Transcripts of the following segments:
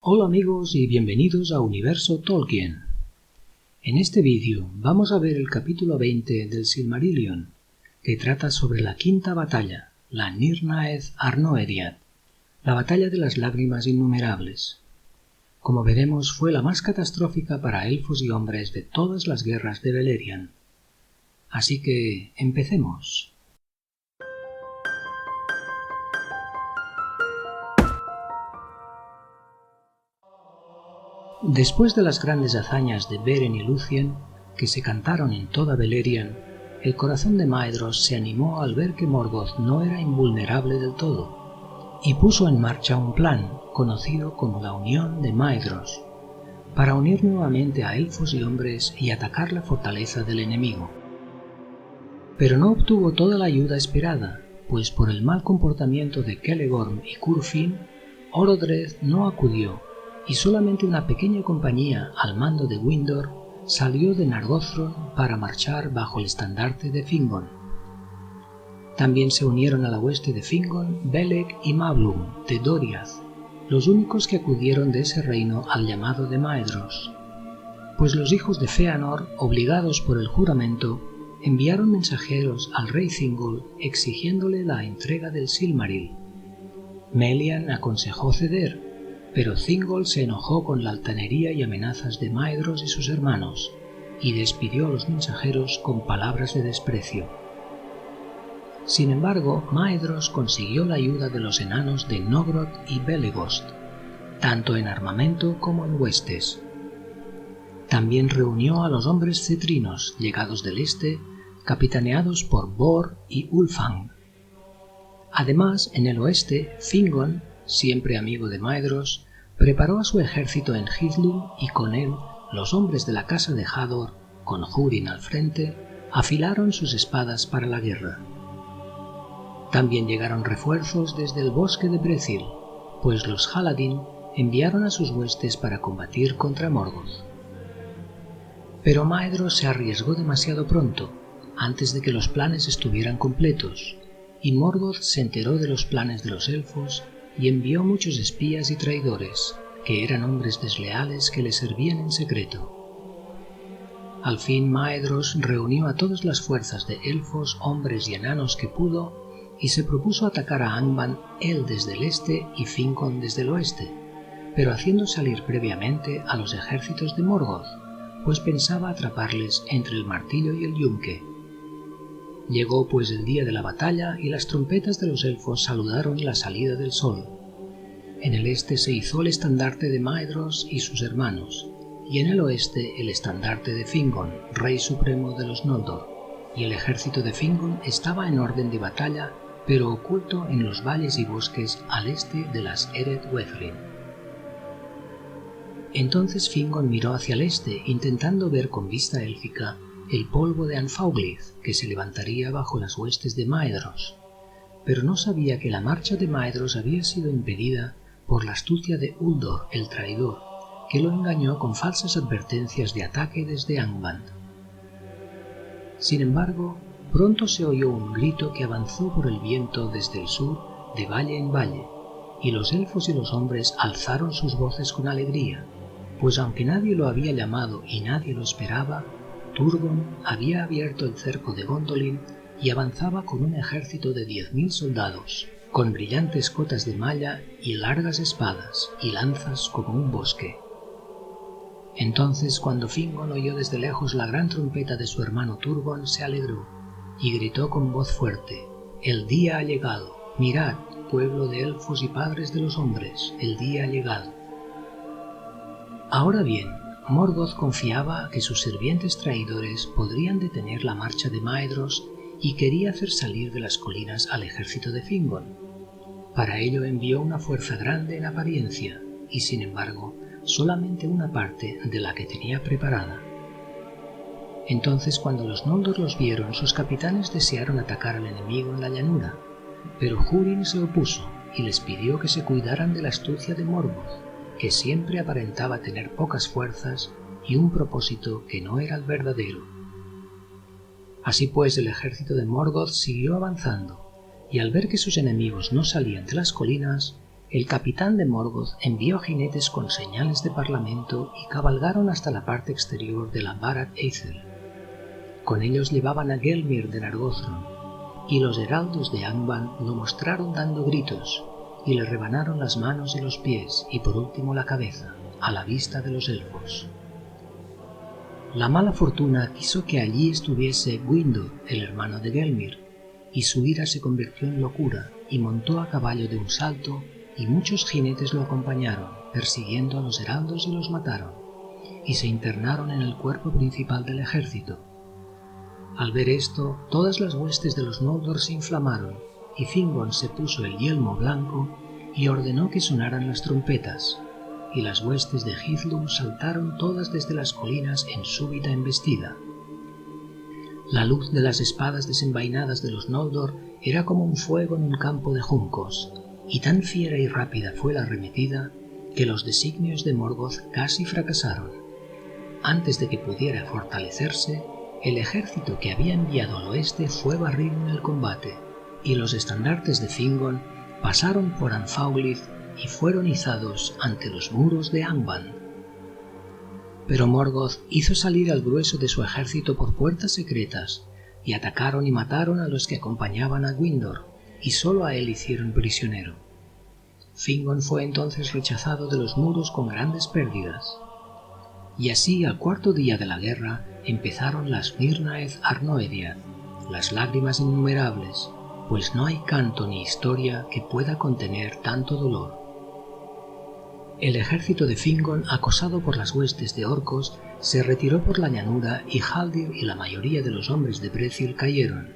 Hola amigos y bienvenidos a Universo Tolkien. En este vídeo vamos a ver el capítulo 20 del Silmarillion, que trata sobre la quinta batalla, la Nirnaeth Arnoediad, la batalla de las lágrimas innumerables. Como veremos, fue la más catastrófica para elfos y hombres de todas las guerras de Beleriand. Así que empecemos. Después de las grandes hazañas de Beren y Lúthien, que se cantaron en toda Beleriand, el corazón de Maedhros se animó al ver que Morgoth no era invulnerable del todo, y puso en marcha un plan, conocido como la Unión de Maedhros, para unir nuevamente a elfos y hombres y atacar la fortaleza del enemigo. Pero no obtuvo toda la ayuda esperada, pues por el mal comportamiento de Celegorm y Curfin, Orodreth no acudió, y solamente una pequeña compañía al mando de Windor salió de Nargothrond para marchar bajo el estandarte de Fingon. También se unieron a la hueste de Fingon Beleg y Mablung de Doriath, los únicos que acudieron de ese reino al llamado de Maedhros, pues los hijos de Fëanor, obligados por el juramento, enviaron mensajeros al rey Thingol exigiéndole la entrega del Silmaril. Melian aconsejó ceder, pero Thingol se enojó con la altanería y amenazas de Maedhros y sus hermanos, y despidió a los mensajeros con palabras de desprecio. Sin embargo, Maedhros consiguió la ayuda de los enanos de Nogroth y Belegost, tanto en armamento como en huestes. También reunió a los hombres cetrinos llegados del este, capitaneados por Bor y Ulfang. Además, en el oeste, Fingon, siempre amigo de Maedhros, preparó a su ejército en Hithlum y con él los hombres de la casa de Hador, con Húrin al frente, afilaron sus espadas para la guerra. También llegaron refuerzos desde el bosque de Brethil, pues los Haladin enviaron a sus huestes para combatir contra Morgoth. Pero Maedhros se arriesgó demasiado pronto, antes de que los planes estuvieran completos, y Morgoth se enteró de los planes de los elfos y envió muchos espías y traidores, que eran hombres desleales que le servían en secreto. Al fin Maedhros reunió a todas las fuerzas de elfos, hombres y enanos que pudo, y se propuso atacar a Angband él desde el este y Fingon desde el oeste, pero haciendo salir previamente a los ejércitos de Morgoth, pues pensaba atraparles entre el martillo y el yunque. Llegó pues el día de la batalla y las trompetas de los elfos saludaron la salida del sol. En el este se izó el estandarte de Maedhros y sus hermanos, y en el oeste el estandarte de Fingon, rey supremo de los Noldor, y el ejército de Fingon estaba en orden de batalla, pero oculto en los valles y bosques al este de las Ered Weathrin. Entonces Fingon miró hacia el este, intentando ver con vista élfica el polvo de Anfauglith que se levantaría bajo las huestes de Maedhros, pero no sabía que la marcha de Maedhros había sido impedida por la astucia de Uldor, el traidor, que lo engañó con falsas advertencias de ataque desde Angband. Sin embargo, pronto se oyó un grito que avanzó por el viento desde el sur, de valle en valle, y los elfos y los hombres alzaron sus voces con alegría, pues aunque nadie lo había llamado y nadie lo esperaba, Turgon había abierto el cerco de Gondolin y avanzaba con un ejército de 10.000 soldados, con brillantes cotas de malla y largas espadas y lanzas como un bosque. Entonces, cuando Fingon oyó desde lejos la gran trompeta de su hermano Turgon, se alegró y gritó con voz fuerte: «El día ha llegado, mirad, pueblo de elfos y padres de los hombres, el día ha llegado». Ahora bien, Morgoth confiaba que sus sirvientes traidores podrían detener la marcha de Maedhros y quería hacer salir de las colinas al ejército de Fingon. Para ello envió una fuerza grande en apariencia y, sin embargo, solamente una parte de la que tenía preparada. Entonces, cuando los Noldor los vieron, sus capitanes desearon atacar al enemigo en la llanura, pero Húrin se opuso y les pidió que se cuidaran de la astucia de Morgoth, que siempre aparentaba tener pocas fuerzas y un propósito que no era el verdadero. Así pues, el ejército de Morgoth siguió avanzando, y al ver que sus enemigos no salían de las colinas, el capitán de Morgoth envió jinetes con señales de parlamento y cabalgaron hasta la parte exterior de la Barad Eithel. Con ellos llevaban a Gelmir de Nargothrond, y los heraldos de Angband lo mostraron dando gritos, y le rebanaron las manos y los pies, y por último la cabeza, a la vista de los elfos. La mala fortuna quiso que allí estuviese Gwyndor, el hermano de Gelmir, y su ira se convirtió en locura, y montó a caballo de un salto, y muchos jinetes lo acompañaron, persiguiendo a los heraldos y los mataron, y se internaron en el cuerpo principal del ejército. Al ver esto, todas las huestes de los Noldor se inflamaron, y Fingon se puso el yelmo blanco y ordenó que sonaran las trompetas, y las huestes de Hithlum saltaron todas desde las colinas en súbita embestida. La luz de las espadas desenvainadas de los Noldor era como un fuego en un campo de juncos, y tan fiera y rápida fue la arremetida que los designios de Morgoth casi fracasaron. Antes de que pudiera fortalecerse, el ejército que había enviado al oeste fue barrido en el combate, y los estandartes de Fingon pasaron por Anfaulith y fueron izados ante los muros de Angband. Pero Morgoth hizo salir al grueso de su ejército por puertas secretas, y atacaron y mataron a los que acompañaban a Gwyndor, y solo a él hicieron prisionero. Fingon fue entonces rechazado de los muros con grandes pérdidas. Y así, al cuarto día de la guerra, empezaron las Mirnaeth Arnoediad, las lágrimas innumerables, pues no hay canto ni historia que pueda contener tanto dolor. El ejército de Fingon, acosado por las huestes de orcos, se retiró por la llanura y Haldir y la mayoría de los hombres de Brethil cayeron.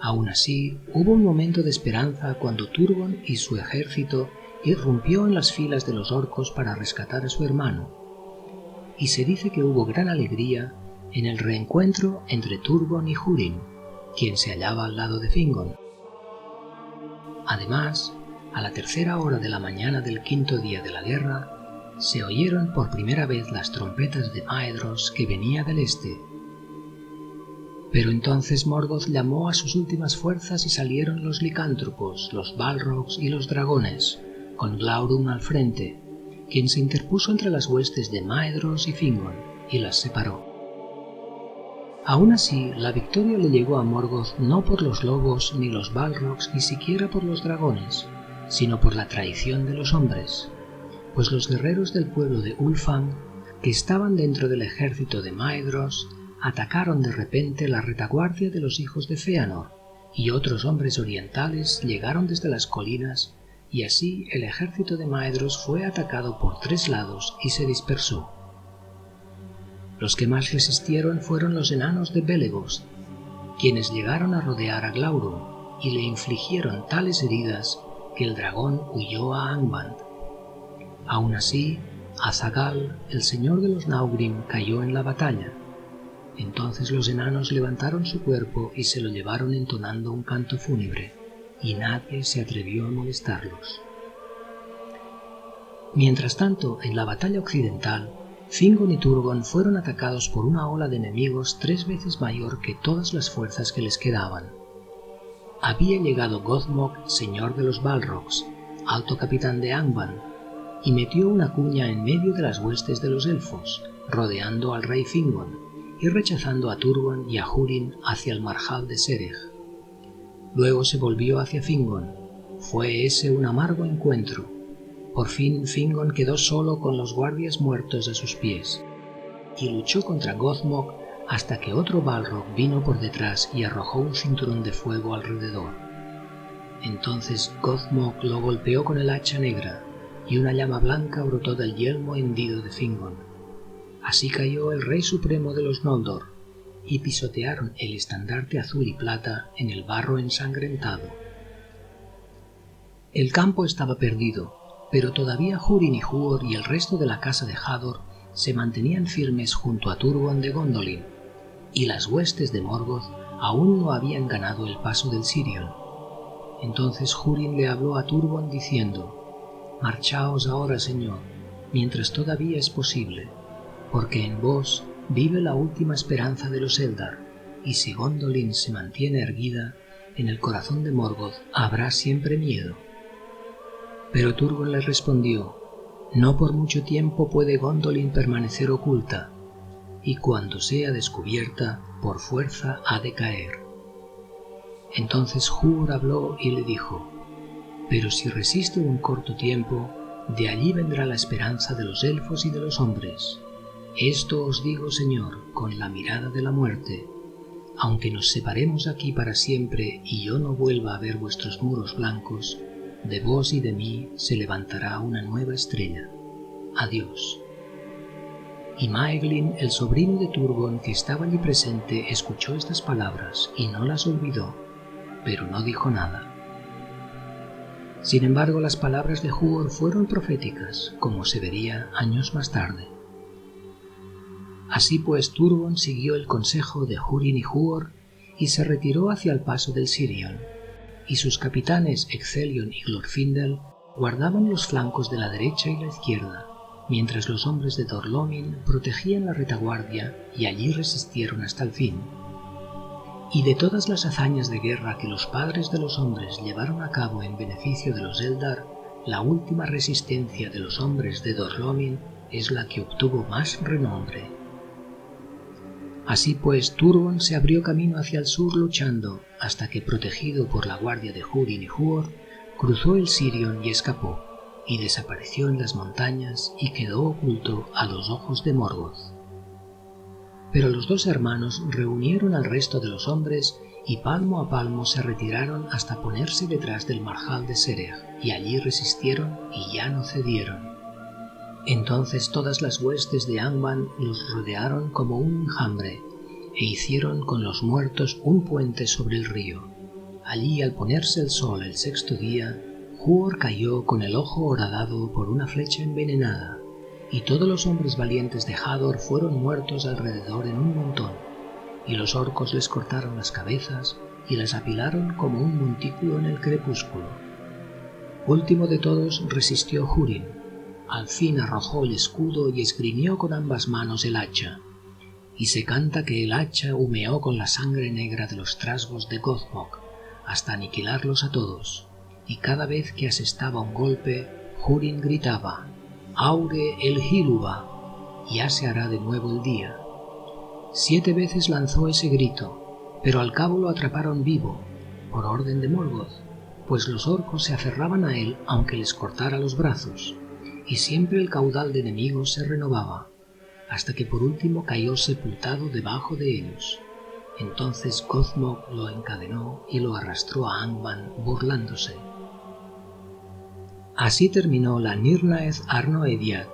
Aún así, hubo un momento de esperanza cuando Turgon y su ejército irrumpió en las filas de los orcos para rescatar a su hermano, y se dice que hubo gran alegría en el reencuentro entre Turgon y Húrin, quien se hallaba al lado de Fingon. Además, a la tercera hora de la mañana del quinto día de la guerra, se oyeron por primera vez las trompetas de Maedhros que venía del este. Pero entonces Morgoth llamó a sus últimas fuerzas y salieron los licántropos, los balrogs y los dragones, con Glaurung al frente, quien se interpuso entre las huestes de Maedhros y Fingon y las separó. Aún así, la victoria le llegó a Morgoth no por los lobos ni los balrogs ni siquiera por los dragones, sino por la traición de los hombres, pues los guerreros del pueblo de Ulfang, que estaban dentro del ejército de Maedhros, atacaron de repente la retaguardia de los hijos de Fëanor, y otros hombres orientales llegaron desde las colinas, y así el ejército de Maedhros fue atacado por 3 lados y se dispersó. Los que más resistieron fueron los enanos de Belegost, quienes llegaron a rodear a Glaurung y le infligieron tales heridas que el dragón huyó a Angband. Aún así, Azaghal, el señor de los Naugrim, cayó en la batalla. Entonces los enanos levantaron su cuerpo y se lo llevaron entonando un canto fúnebre, y nadie se atrevió a molestarlos. Mientras tanto, en la batalla occidental, Fingon y Turgon fueron atacados por una ola de enemigos 3 veces mayor que todas las fuerzas que les quedaban. Había llegado Gothmog, señor de los Balrogs, alto capitán de Angband, y metió una cuña en medio de las huestes de los elfos, rodeando al rey Fingon y rechazando a Turgon y a Húrin hacia el marjal de Serech. Luego se volvió hacia Fingon. Fue ese un amargo encuentro. Por fin Fingon quedó solo con los guardias muertos a sus pies, y luchó contra Gothmog hasta que otro Balrog vino por detrás y arrojó un cinturón de fuego alrededor. Entonces Gothmog lo golpeó con el hacha negra, y una llama blanca brotó del yelmo hendido de Fingon. Así cayó el rey supremo de los Noldor, y pisotearon el estandarte azul y plata en el barro ensangrentado. El campo estaba perdido, pero todavía Húrin y Huor y el resto de la casa de Hador se mantenían firmes junto a Turgon de Gondolin, y las huestes de Morgoth aún no habían ganado el paso del Sirion. Entonces Húrin le habló a Turgon diciendo: «Marchaos ahora, señor, mientras todavía es posible, porque en vos vive la última esperanza de los Eldar, y si Gondolin se mantiene erguida, en el corazón de Morgoth habrá siempre miedo». Pero Turgon le respondió: «No por mucho tiempo puede Gondolin permanecer oculta, y cuando sea descubierta, por fuerza ha de caer». Entonces Huor habló y le dijo: «Pero si resiste un corto tiempo, de allí vendrá la esperanza de los elfos y de los hombres. Esto os digo, Señor, con la mirada de la muerte. Aunque nos separemos aquí para siempre y yo no vuelva a ver vuestros muros blancos, de vos y de mí se levantará una nueva estrella. Adiós». Y Maeglin, el sobrino de Turgon, que estaba allí presente, escuchó estas palabras y no las olvidó, pero no dijo nada. Sin embargo, las palabras de Huor fueron proféticas, como se vería años más tarde. Así pues, Turgon siguió el consejo de Húrin y Huor y se retiró hacia el paso del Sirion, y sus capitanes Ecthelion y Glorfindel guardaban los flancos de la derecha y la izquierda, mientras los hombres de Dor-lómin protegían la retaguardia y allí resistieron hasta el fin. Y de todas las hazañas de guerra que los padres de los hombres llevaron a cabo en beneficio de los Eldar, la última resistencia de los hombres de Dor-lómin es la que obtuvo más renombre. Así pues, Turgon se abrió camino hacia el sur luchando, hasta que, protegido por la guardia de Húrin y Huor, cruzó el Sirion y escapó, y desapareció en las montañas y quedó oculto a los ojos de Morgoth. Pero los dos hermanos reunieron al resto de los hombres y palmo a palmo se retiraron hasta ponerse detrás del marjal de Sereg, y allí resistieron y ya no cedieron. Entonces todas las huestes de Angband los rodearon como un enjambre, e hicieron con los muertos un puente sobre el río. Allí, al ponerse el sol el sexto día, Huor cayó con el ojo horadado por una flecha envenenada, y todos los hombres valientes de Hador fueron muertos alrededor en un montón, y los orcos les cortaron las cabezas y las apilaron como un montículo en el crepúsculo. Último de todos resistió Húrin. Al fin arrojó el escudo y esgrimió con ambas manos el hacha, y se canta que el hacha humeó con la sangre negra de los trasgos de Gothmog, hasta aniquilarlos a todos, y cada vez que asestaba un golpe, Húrin gritaba: «Auge el Híluva, ya se hará de nuevo el día». 7 veces lanzó ese grito, pero al cabo lo atraparon vivo, por orden de Morgoth, pues los orcos se aferraban a él aunque les cortara los brazos, y siempre el caudal de enemigos se renovaba, hasta que por último cayó sepultado debajo de ellos. Entonces Gothmog lo encadenó y lo arrastró a Angband burlándose. Así terminó la Nirnaeth Arnoediad,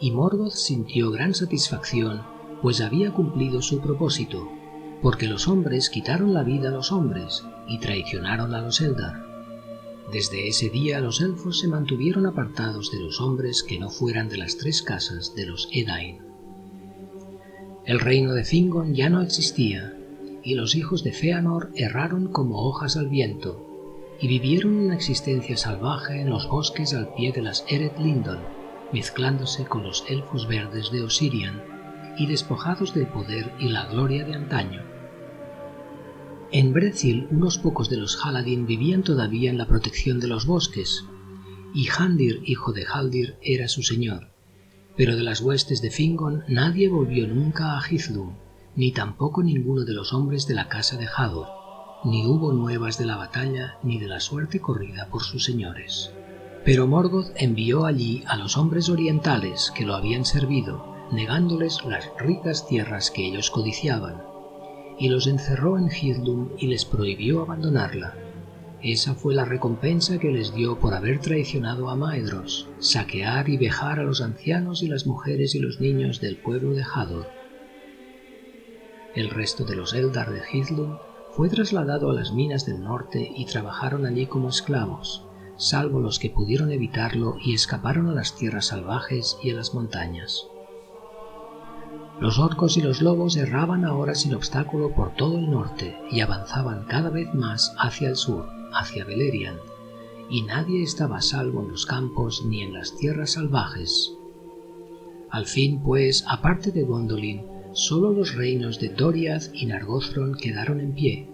y Morgoth sintió gran satisfacción, pues había cumplido su propósito, porque los hombres quitaron la vida a los hombres y traicionaron a los Eldar. Desde ese día los elfos se mantuvieron apartados de los hombres que no fueran de las 3 casas de los Edain. El reino de Fingon ya no existía, y los hijos de Feanor erraron como hojas al viento, y vivieron una existencia salvaje en los bosques al pie de las Eret Lindon, mezclándose con los elfos verdes de Osirian, y despojados del poder y la gloria de antaño. En Brethil unos pocos de los Haladin vivían todavía en la protección de los bosques, y Handir, hijo de Haldir, era su señor. Pero de las huestes de Fingon nadie volvió nunca a Hithlum, ni tampoco ninguno de los hombres de la casa de Hador, ni hubo nuevas de la batalla ni de la suerte corrida por sus señores. Pero Morgoth envió allí a los hombres orientales que lo habían servido, negándoles las ricas tierras que ellos codiciaban, y los encerró en Hithlum y les prohibió abandonarla. Esa fue la recompensa que les dio por haber traicionado a Maedhros, saquear y vejar a los ancianos y las mujeres y los niños del pueblo de Hador. El resto de los Eldar de Hithlum fue trasladado a las minas del norte y trabajaron allí como esclavos, salvo los que pudieron evitarlo y escaparon a las tierras salvajes y a las montañas. Los orcos y los lobos erraban ahora sin obstáculo por todo el norte y avanzaban cada vez más hacia el sur, hacia Beleriand, y nadie estaba a salvo en los campos ni en las tierras salvajes. Al fin, pues, aparte de Gondolin, solo los reinos de Doriath y Nargothrond quedaron en pie,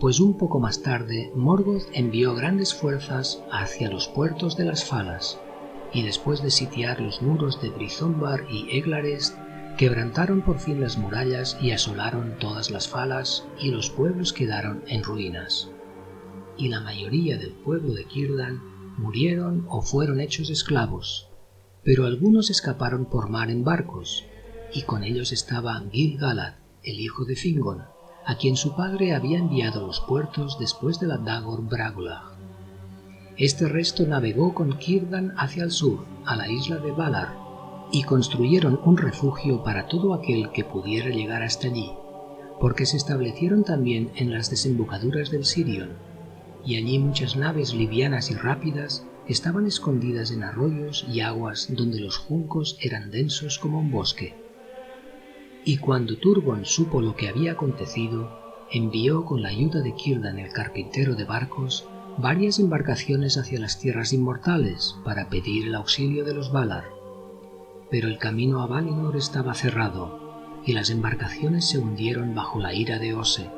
pues un poco más tarde Morgoth envió grandes fuerzas hacia los puertos de las Falas, y después de sitiar los muros de Brizombar y Eglarest, quebrantaron por fin las murallas y asolaron todas las Falas, y los pueblos quedaron en ruinas. Y la mayoría del pueblo de Círdan murieron o fueron hechos esclavos, pero algunos escaparon por mar en barcos, y con ellos estaba Gil-galad, el hijo de Fingon, a quien su padre había enviado a los puertos después de la Dagor Bragollach. Este resto navegó con Círdan hacia el sur, a la isla de Valar, y construyeron un refugio para todo aquel que pudiera llegar hasta allí, porque se establecieron también en las desembocaduras del Sirion, y allí muchas naves livianas y rápidas estaban escondidas en arroyos y aguas donde los juncos eran densos como un bosque. Y cuando Turgon supo lo que había acontecido, envió con la ayuda de Círdan el carpintero de barcos varias embarcaciones hacia las tierras inmortales para pedir el auxilio de los Valar. Pero el camino a Valinor estaba cerrado, y las embarcaciones se hundieron bajo la ira de Ose,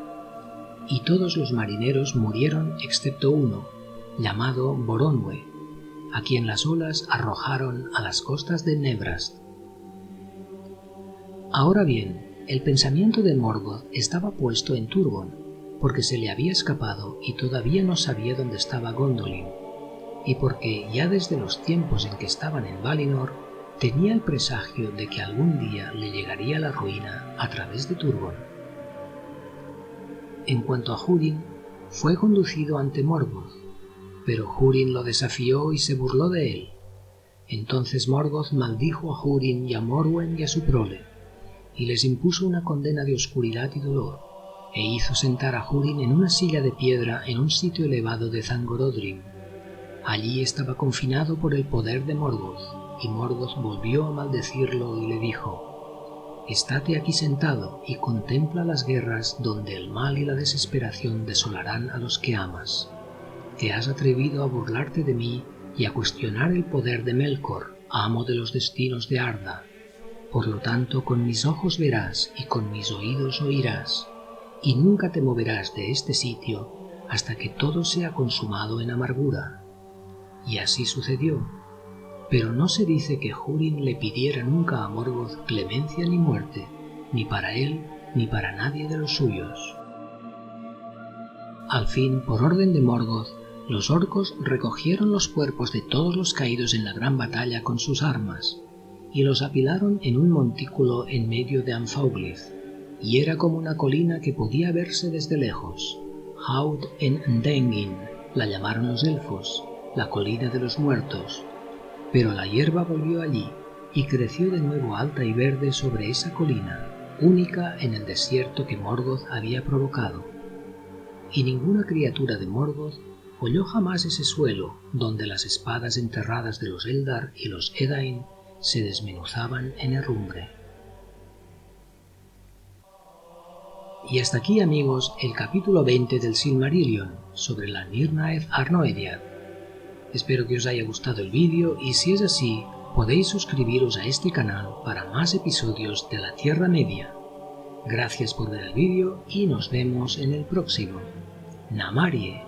y todos los marineros murieron excepto uno, llamado Boronwe, a quien las olas arrojaron a las costas de Nebrast. Ahora bien, el pensamiento de Morgoth estaba puesto en Turgon, porque se le había escapado y todavía no sabía dónde estaba Gondolin, y porque ya desde los tiempos en que estaban en Valinor tenía el presagio de que algún día le llegaría la ruina a través de Turgon. En cuanto a Húrin, fue conducido ante Morgoth, pero Húrin lo desafió y se burló de él. Entonces Morgoth maldijo a Húrin y a Morwen y a su prole, y les impuso una condena de oscuridad y dolor, e hizo sentar a Húrin en una silla de piedra en un sitio elevado de Zangorodrim. Allí estaba confinado por el poder de Morgoth, y Morgoth volvió a maldecirlo y le dijo: «Estate aquí sentado y contempla las guerras donde el mal y la desesperación desolarán a los que amas. Te has atrevido a burlarte de mí y a cuestionar el poder de Melkor, amo de los destinos de Arda. Por lo tanto, con mis ojos verás y con mis oídos oirás, y nunca te moverás de este sitio hasta que todo sea consumado en amargura». Y así sucedió, pero no se dice que Húrin le pidiera nunca a Morgoth clemencia ni muerte, ni para él ni para nadie de los suyos. Al fin, por orden de Morgoth, los orcos recogieron los cuerpos de todos los caídos en la gran batalla con sus armas, y los apilaron en un montículo en medio de Anfauglith, y era como una colina que podía verse desde lejos. Haud en Ndengin la llamaron los elfos, la colina de los muertos. Pero la hierba volvió allí, y creció de nuevo alta y verde sobre esa colina, única en el desierto que Morgoth había provocado. Y ninguna criatura de Morgoth holló jamás ese suelo donde las espadas enterradas de los Eldar y los Edain se desmenuzaban en herrumbre. Y hasta aquí, amigos, el capítulo 20 del Silmarillion, sobre la Nirnaeth Arnoediad. Espero que os haya gustado el vídeo, y si es así, podéis suscribiros a este canal para más episodios de la Tierra Media. Gracias por ver el vídeo y nos vemos en el próximo. Namarie.